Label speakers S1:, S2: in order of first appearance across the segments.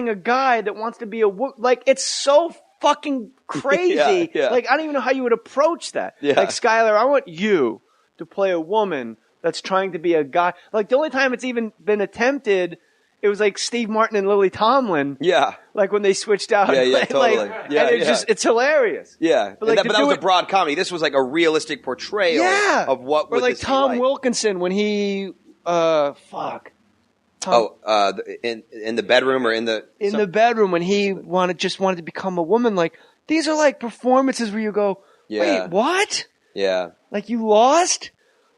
S1: a guy that wants to be a like it's so fucking crazy.
S2: Yeah.
S1: Like I don't even know how you would approach that.
S2: Yeah.
S1: Like Skyler, I want you to play a woman that's trying to be a guy. Like the only time it's even been attempted, it was like Steve Martin and Lily Tomlin.
S2: Yeah.
S1: Like when they switched out.
S2: Yeah, totally.
S1: And it's hilarious.
S2: Yeah.
S1: But, like,
S2: but that was a broad comedy. This was like a realistic portrayal of what would
S1: or like
S2: this be
S1: Tom
S2: like.
S1: Wilkinson when he
S2: in the bedroom or in the
S1: bedroom when he wanted to become a woman. Like these are like performances where you go, wait, what?
S2: Yeah.
S1: Like you lost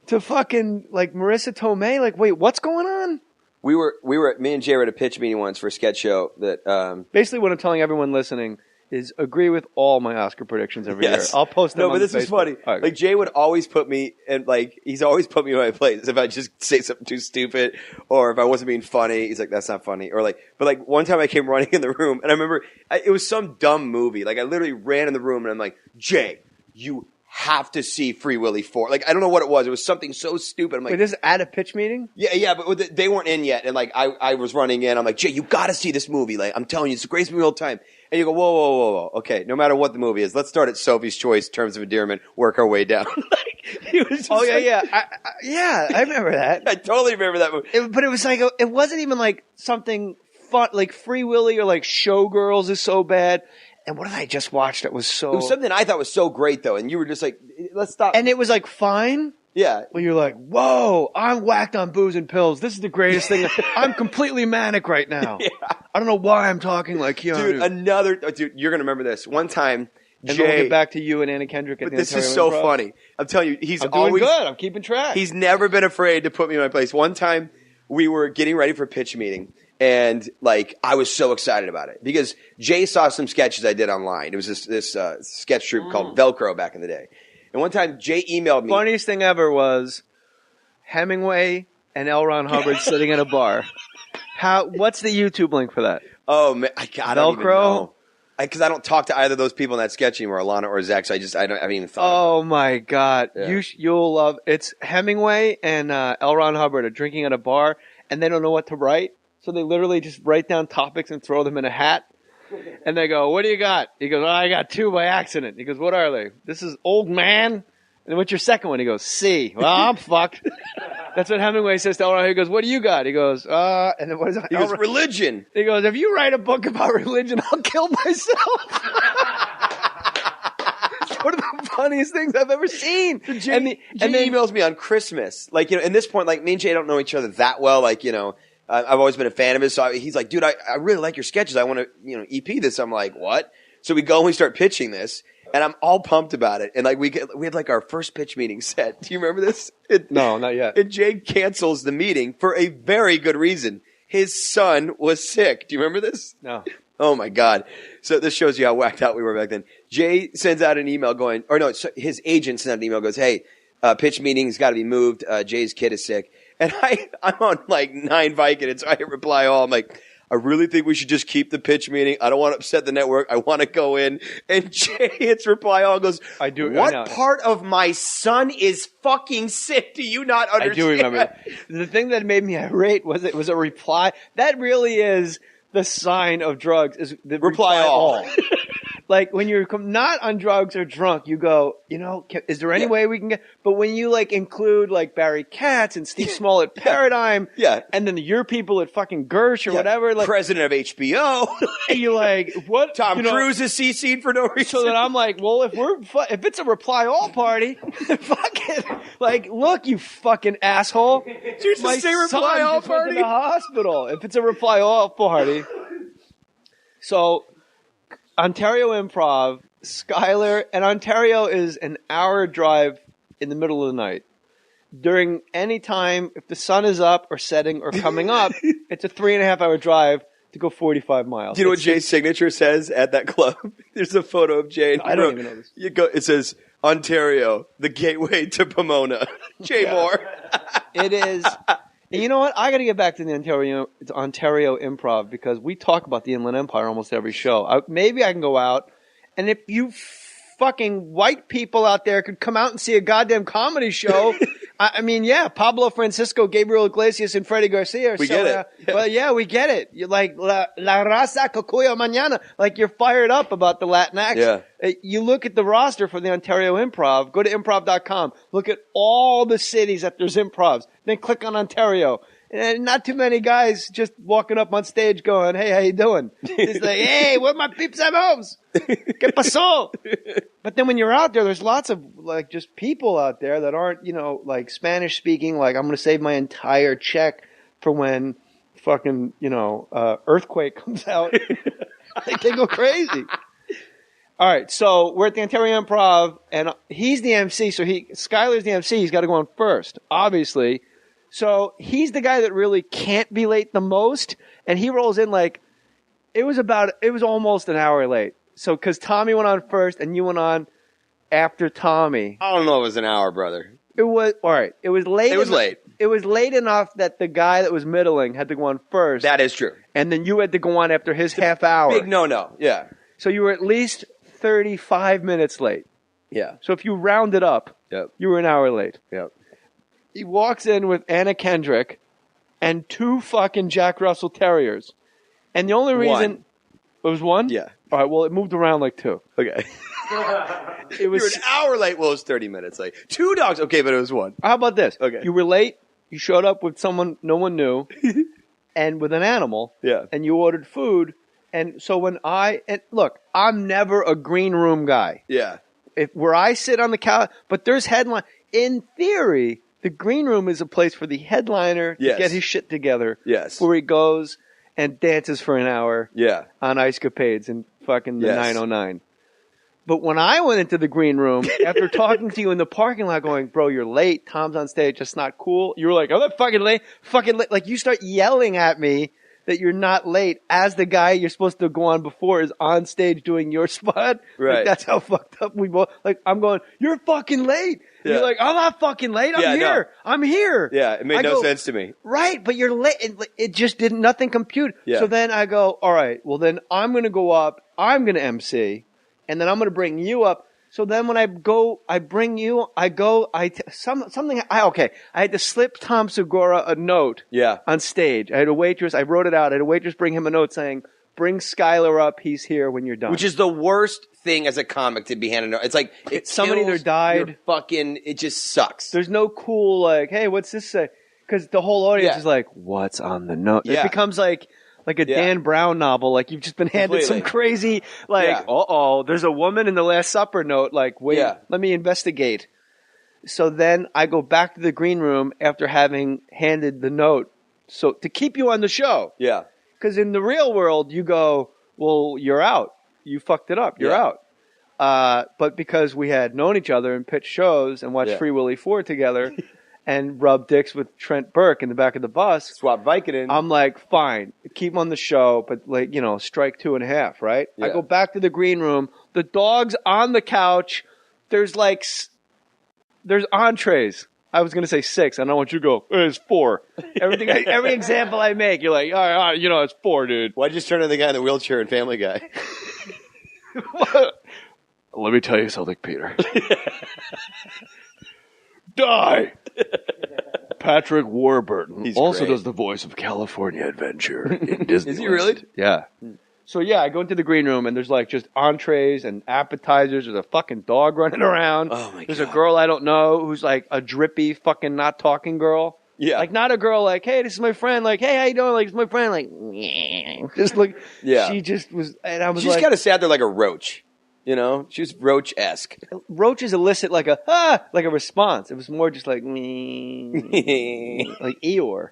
S1: to fucking like Marissa Tomei. Like, wait, what's going on?
S2: Me and Jay were at a pitch meeting once for a sketch show that
S1: basically what I'm telling everyone listening is agree with all my Oscar predictions every year. I'll post them.
S2: No, but this is funny. Right. Like Jay would always put me in, like he's always put me in my place if I just say something too stupid or if I wasn't being funny. He's like, "That's not funny." Or like, but like one time I came running in the room and I remember it was some dumb movie. Like I literally ran in the room and I'm like, "Jay, you have to see Free Willy 4." Like I don't know what it was. It was something so stupid. I'm like,
S1: wait, this is at a pitch meeting?
S2: Yeah, but they weren't in yet. And like I was running in. I'm like, "Jay, you got to see this movie. Like I'm telling you, it's the greatest movie of all time." And you go, whoa. Okay, no matter what the movie is, let's start at Sophie's Choice, Terms of Endearment, work our way down.
S1: I remember that.
S2: I totally remember that movie.
S1: But it was like, it wasn't even like something fun, like Free Willy or like Showgirls is so bad. And what did I just watch that was so...
S2: It was something I thought was so great, though, and you were just like, let's stop.
S1: And it was like fine.
S2: Yeah.
S1: Well, you're like, whoa, I'm whacked on booze and pills. This is the greatest thing. I'm completely manic right now. Yeah. I don't know why I'm talking like Keanu.
S2: Dude, you're going to remember this. One time,
S1: and Jay... we'll get back to you and Anna Kendrick at the
S2: this is so funny. I'm telling you,
S1: I'm doing good. I'm keeping track.
S2: He's never been afraid to put me in my place. One time, we were getting ready for a pitch meeting, and like I was so excited about it because Jay saw some sketches I did online. It was this sketch troupe called Velcro back in the day. And one time, Jay emailed me.
S1: Funniest thing ever was Hemingway and L. Ron Hubbard sitting in a bar. What's the YouTube link for that?
S2: Oh, man, I don't even know. Because I don't talk to either of those people in that sketch anymore, Alana or Zach, so I haven't even thought of it.
S1: Oh, my God. Yeah. You'll love it's Hemingway and L. Ron Hubbard are drinking at a bar, and they don't know what to write. So they literally just write down topics and throw them in a hat. And they go, "What do you got?" He goes, "I got 2 by accident." He goes, "What are they?" "This is old man." "And what's your second one?" He goes, "C." "Well, I'm fucked." That's what Hemingway says to Elron. He goes, "What do you got?" He goes, and then what is it?
S2: He goes, "Religion."
S1: He goes, "If you write a book about religion, I'll kill myself." It's one of the funniest things I've ever seen.
S2: Jay emails me on Christmas. Like, at this point, like, me and Jay don't know each other that well. Like, I've always been a fan of his. So he's like, "Dude, I really like your sketches. I want to, EP this." I'm like, "What?" So we go and we start pitching this, and I'm all pumped about it. And like we had like our first pitch meeting set. Do you remember this?
S1: No, not yet.
S2: And Jay cancels the meeting for a very good reason. His son was sick. Do you remember this?
S1: No.
S2: Oh my God. So this shows you how whacked out we were back then. Jay sends out an email going, his agent sent out an email, goes, "Hey, pitch meeting's got to be moved. Jay's kid is sick." And I'm on like 9 Vicodins, so I reply all. I'm like, "I really think we should just keep the pitch meeting. I don't want to upset the network. I want to go in." And Jay hits reply all and goes,
S1: "I do.
S2: What part of my son is fucking sick? Do you not understand?"
S1: I do remember. The thing that made me irate was it was a reply. That really is the sign of drugs. Is the reply all. Like when you're not on drugs or drunk, you go, is there any way we can get? But when you like include like Barry Katz and Steve Small at Paradigm, and then your people at fucking Gersh or whatever, like
S2: president of HBO,
S1: and you're like, what?
S2: Tom Cruise is CC'd for no reason.
S1: So that I'm like, well, if it's a reply all party, fuck it. Like, look, you fucking asshole.
S2: My say reply all party
S1: went to the hospital. If it's a reply all party, so. Ontario Improv, Skyler, and Ontario is an hour drive in the middle of the night. During any time, if the sun is up or setting or coming up, it's a 3.5 hour drive to go 45 miles.
S2: Do you know what Jay's signature says at that club? There's a photo of Jay.
S1: I don't even know this.
S2: It says, "Ontario, the gateway to Pomona." Jay Mohr.
S1: It is. And you know what? I got to get back to the Ontario Improv because we talk about the Inland Empire almost every show. Maybe I can go out, and if you fucking white people out there could come out and see a goddamn comedy show, I mean, yeah, Pablo Francisco, Gabriel Iglesias, and Freddie Garcia.
S2: We get it. Yeah.
S1: Well, yeah, we get it. You're like, la raza cocuyo mañana. Like, you're fired up about the Latinx.
S2: Yeah.
S1: You look at the roster for the Ontario Improv. Go to improv.com. Look at all the cities that there's improvs. Then click on Ontario. And not too many guys just walking up on stage going, hey, how you doing? It's like, hey, where my peeps at homes? ¿Qué pasó? But then when you're out there, there's lots of, like, just people out there that aren't, you know, like, Spanish speaking. Like, I'm going to save my entire check for when fucking, you know, Earthquake comes out. Like, they go crazy. All right, so we're at the Ontario Improv, and he's the MC, so Skyler's the MC. He's got to go on first, obviously. So he's the guy that really can't be late the most, and he rolls in like it was almost an hour late. So because Tommy went on first and you went on after Tommy.
S2: I don't know if it was an hour, brother.
S1: It was all right. It was late.
S2: It was late.
S1: It was late enough that the guy that was middling had to go on first.
S2: That is true.
S1: And then you had to go on after his half hour.
S2: Big no. Yeah.
S1: So you were at least 35 minutes late.
S2: Yeah.
S1: So if you round it up,
S2: Yep.
S1: you were an hour late.
S2: Yep.
S1: He walks in with Anna Kendrick and 2 fucking Jack Russell Terriers. And the only reason... It was 1?
S2: Yeah.
S1: All right, well, it moved around like 2.
S2: Okay.
S1: It was...
S2: You were an hour late. Well, it was 30 minutes late. 2 dogs. Okay, but it was 1.
S1: How about this?
S2: Okay.
S1: You were late. You showed up with someone no one knew and with an animal.
S2: Yeah.
S1: And you ordered food. And so when and look, I'm never a green room guy.
S2: Yeah.
S1: Where I sit on the couch, but there's headline. In theory, the green room is a place for the headliner to get his shit together.
S2: Yes.
S1: Where he goes and dances for an hour.
S2: Yeah.
S1: On Ice Capades and fucking the 909. But when I went into the green room, after talking to you in the parking lot going, bro, you're late. Tom's on stage. That's not cool. You were like, I'm not fucking late. Fucking late. Like, you start yelling at me that you're not late as the guy you're supposed to go on before is on stage doing your spot.
S2: Right.
S1: Like, that's how fucked up we both. Like, I'm going, you're fucking late.
S2: Yeah.
S1: You're like, I'm not fucking late. I'm here. No. I'm here.
S2: Yeah, it made no sense to me.
S1: Right, but you're late. It just didn't, nothing compute.
S2: Yeah.
S1: So then I go, all right, well then I'm going to go up. I'm going to MC. And then I'm going to bring you up. So then when I go, I bring you, I go, I had to slip Tom Segura a note on stage. I had a waitress, I wrote it out. I had a waitress bring him a note saying, bring Skyler up, he's here when you're done.
S2: Which is the worst thing as a comic to be handed. It's like,
S1: somebody either died.
S2: It just sucks.
S1: There's no cool, like, hey, what's this say? Because the whole audience is like, what's on the note?
S2: Yeah.
S1: It becomes like a Dan Brown novel. Like, you've just been handed some crazy, like, there's a woman in the Last Supper note. Like, wait, let me investigate. So then I go back to the green room after having handed the note. So to keep you on the show.
S2: Yeah.
S1: Because in the real world, you go, well, you're out. You fucked it up. You're out. But because we had known each other and pitched shows and watched Free Willy 4 together and rubbed dicks with Trent Burke in the back of the bus.
S2: Swap Vicodin.
S1: I'm like, fine, keep him on the show, but like, you know, strike 2.5, right? Yeah. I go back to the green room. The dog's on the couch. There's entrees. I was going to say 6. I don't want you to go, it's 4. Every example I make, you're like, all right, you know, it's 4, dude.
S2: Why'd you just turn to the guy in the wheelchair in Family Guy?
S1: Let me tell you something, Peter. Die! Patrick Warburton also does the voice of California Adventure in Disney.
S2: Is he really?
S1: Yeah. So yeah, I go into the green room and there's like just entrees and appetizers. There's a fucking dog running around.
S2: Oh my God.
S1: There's a girl I don't know who's like a drippy fucking not talking girl.
S2: Yeah.
S1: Like not a girl like, hey, this is my friend. Like, hey, how you doing? Like, it's my friend. Like, just like, she just was, and I was
S2: She's kind of sat there like a roach. You know, she was roach-esque.
S1: Roaches elicit like a response. It was more just like like Eeyore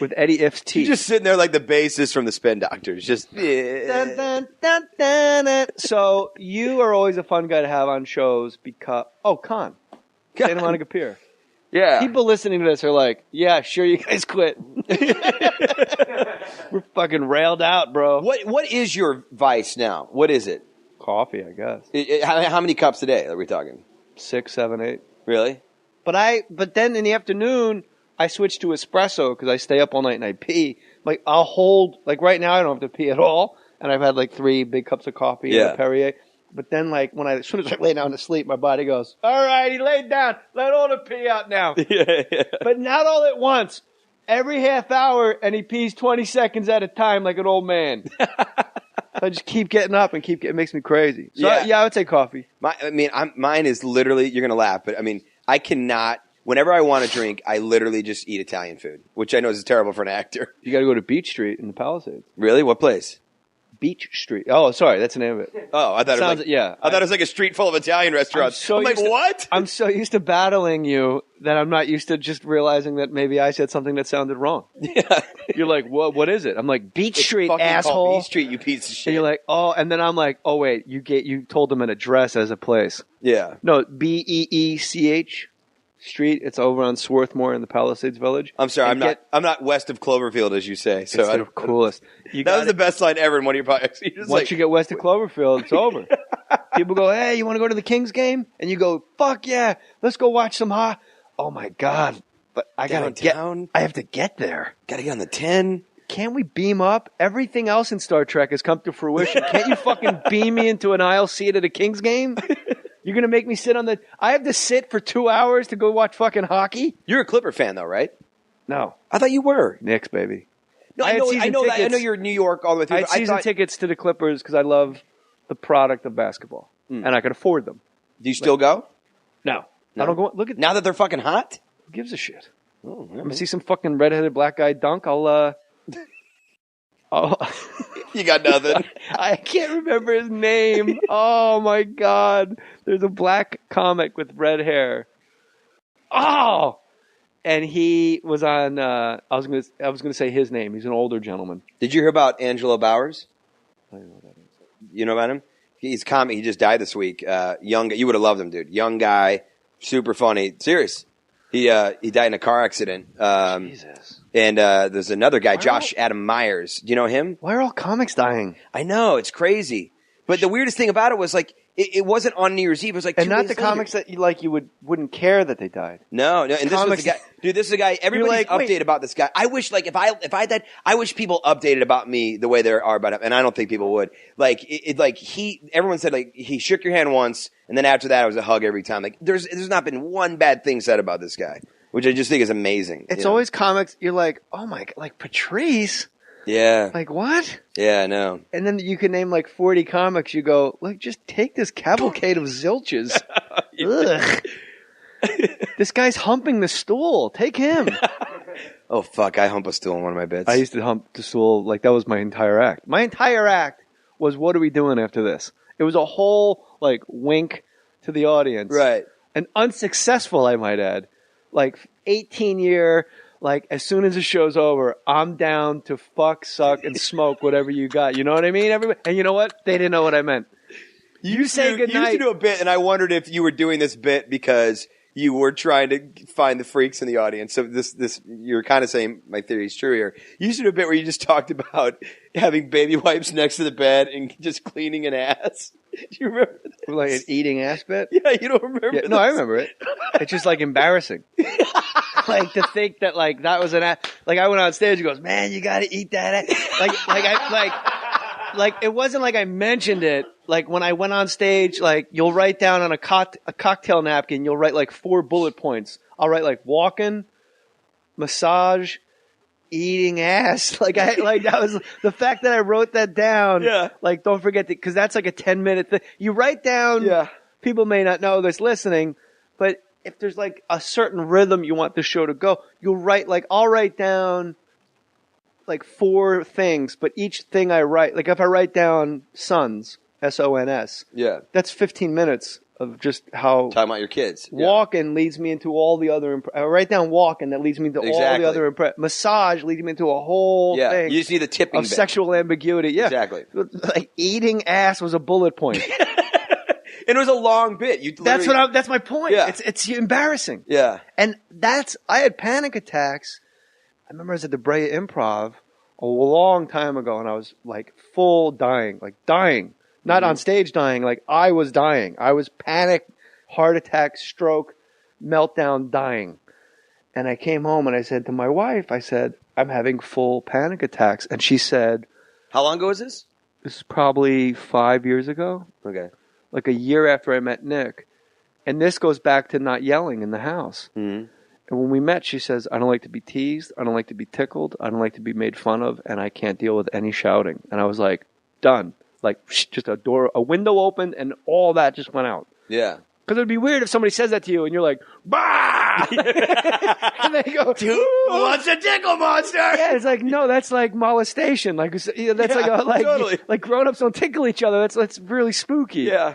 S1: with Eddie Iff's teeth.
S2: She's just sitting there like the bassist from the Spin Doctors. Just
S1: dun, dun, dun, dun, dun. So you are always a fun guy to have on shows because Khan, Santa Monica Pier.
S2: Yeah.
S1: People listening to this are like, yeah, sure, you guys quit. We're fucking railed out, bro.
S2: What is your vice now? What is it?
S1: Coffee, I guess.
S2: How many cups a day are we talking?
S1: 6, 7, 8.
S2: Really?
S1: But then in the afternoon, I switch to espresso because I stay up all night and I pee. Like I'll hold, like right now I don't have to pee at all, and I've had like 3 big cups of coffee and a Perrier. But then, like, as soon as I lay down to sleep, my body goes, all right, he laid down. Let all the pee out now.
S2: Yeah.
S1: But not all at once. Every half hour, and he pees 20 seconds at a time like an old man. So I just keep getting up and it makes me crazy. So,
S2: Yeah.
S1: I would say coffee.
S2: Mine is literally, you're going to laugh, but I mean, I cannot, whenever I want to drink, I literally just eat Italian food, which I know is terrible for an actor.
S1: You got to go to Beach Street in the Palisades.
S2: Really? What place?
S1: Beach Street. Oh, sorry, that's the name of it.
S2: Oh, I thought it was I thought it was like a street full of Italian restaurants. I'm like, what?
S1: I'm so used to battling you that I'm not used to just realizing that maybe I said something that sounded wrong.
S2: Yeah.
S1: You're like, what is it? I'm like, Beach Street, asshole.
S2: Beach Street, you piece of shit.
S1: And you're like, oh, and then I'm like, oh wait, you told them an address as a place.
S2: Yeah.
S1: No, Beech Street. It's over on Swarthmore in the Palisades Village.
S2: I'm sorry, I'm not west of Cloverfield, as you say. So
S1: it's the coolest.
S2: That was the best line ever in one of your podcasts.
S1: Once you get west of Cloverfield, it's over. People go, hey, you want to go to the Kings game? And you go, fuck yeah, let's go watch some Oh my God. But I have to get there.
S2: Gotta get on the 10.
S1: Can't we beam up? Everything else in Star Trek has come to fruition. Can't you fucking beam me into an aisle seat at a Kings game? You're going to make me sit I have to sit for 2 hours to go watch fucking hockey?
S2: You're a Clipper fan, though, right?
S1: No.
S2: I thought you were.
S1: Knicks, baby.
S2: No, I know that. I know you're in New York all the way through.
S1: I had season tickets to the Clippers because I love the product of basketball. And I could afford them.
S2: Do you still go?
S1: No. I don't go. Look at
S2: now that they're fucking hot?
S1: Who gives a shit?
S2: Oh,
S1: I'm going to see some fucking redheaded black guy dunk.
S2: You got nothing.
S1: I can't remember his name. Oh my God. There's a black comic with red hair. Oh, and he was on. I was gonna say his name. He's an older gentleman.
S2: Did you hear about Angelo Bowers?
S1: I don't know what that is.
S2: You know about him? He's comic. He just died this week. Young. You would have loved him, dude. Young guy, super funny. Serious. He died in a car accident.
S1: Jesus.
S2: And there's another guy, Josh Adam Myers. Do you know him?
S1: Why are all comics dying?
S2: I know, it's crazy. But the weirdest thing about it was like it wasn't on New Year's Eve. It was like 2
S1: and not
S2: days
S1: the
S2: later.
S1: comics that you wouldn't care that they died.
S2: No. And this was the guy. Dude, this is a guy. Everybody's updated about this guy. I wish, like, if I died, I wish people updated about me the way they are about him. And I don't think people would. Like, everyone said like he shook your hand once, and then after that it was a hug every time. Like, there's not been one bad thing said about this guy, which I just think is amazing.
S1: It's always comics. You're like, oh my God, like Patrice.
S2: Yeah.
S1: Like what?
S2: Yeah, I know.
S1: And then you can name like 40 comics. You go, like, just take this cavalcade of zilches. Ugh. This guy's humping the stool. Take him.
S2: Oh, fuck. I hump a stool in one of my bits.
S1: I used to hump the stool. Like, that was my entire act. My entire act was, what are we doing after this? It was a whole, like, wink to the audience.
S2: Right.
S1: And unsuccessful, I might add. Like, 18-year... Like, as soon as the show's over, I'm down to fuck, suck, and smoke whatever you got. You know what I mean? Everybody, and you know what? They didn't know what I meant. You say goodnight.
S2: You used to do a bit, and I wondered if you were doing this bit because you were trying to find the freaks in the audience. So you're kind of saying my theory is true here. You used to do a bit where you just talked about having baby wipes next to the bed and just cleaning an ass. Do you remember that?
S1: Like an eating ass bit?
S2: Yeah, you don't remember
S1: this? No, I remember it. It's just like embarrassing. Like to think that like that was an ass. Like I went on stage and goes, man, you got to eat that ass. Like it wasn't like I mentioned it. Like when I went on stage, like you'll write down on a cocktail napkin, you'll write like 4 bullet points. I'll write like walking, massage, eating ass. Like that was the fact that I wrote that down.
S2: Yeah.
S1: Like don't forget that because that's like a 10-minute thing. You write down.
S2: Yeah.
S1: People may not know that's listening, but if there's like a certain rhythm you want the show to go, you'll write like I'll write down like 4 things, but each thing I write, like if I write down sons, S-O-N-S,
S2: yeah,
S1: that's 15 minutes of just how
S2: talking about your kids.
S1: Walking leads me into all the other. I write down walking that leads me to all the other. Massage leads me into a whole thing.
S2: You just need the tipping
S1: of sexual ambiguity. Yeah,
S2: exactly.
S1: Like eating ass was a bullet point.
S2: And it was a long bit.
S1: That's my point.
S2: Yeah.
S1: It's embarrassing.
S2: Yeah.
S1: And I had panic attacks. I remember I was at the Brea Improv a long time ago and I was like full dying. Not on stage dying, like I was dying. I was panic, heart attack, stroke, meltdown, dying. And I came home and I said to my wife, I said, I'm having full panic attacks. And she said,
S2: how long ago was this?
S1: This is probably 5 years ago.
S2: Okay.
S1: like a year after I met Nick. And this goes back to not yelling in the house.
S2: Mm-hmm.
S1: And when we met, she says, I don't like to be teased. I don't like to be tickled. I don't like to be made fun of. And I can't deal with any shouting. And I was like, done. Like, just a window opened and all that just went out.
S2: Yeah.
S1: Because it would be weird if somebody says that to you and you're like, bah! And they go,
S2: Dude, what's a tickle monster?
S1: Yeah, it's like, no, that's like molestation. Like, that's
S2: totally.
S1: like grown-ups don't tickle each other. That's really spooky.
S2: Yeah.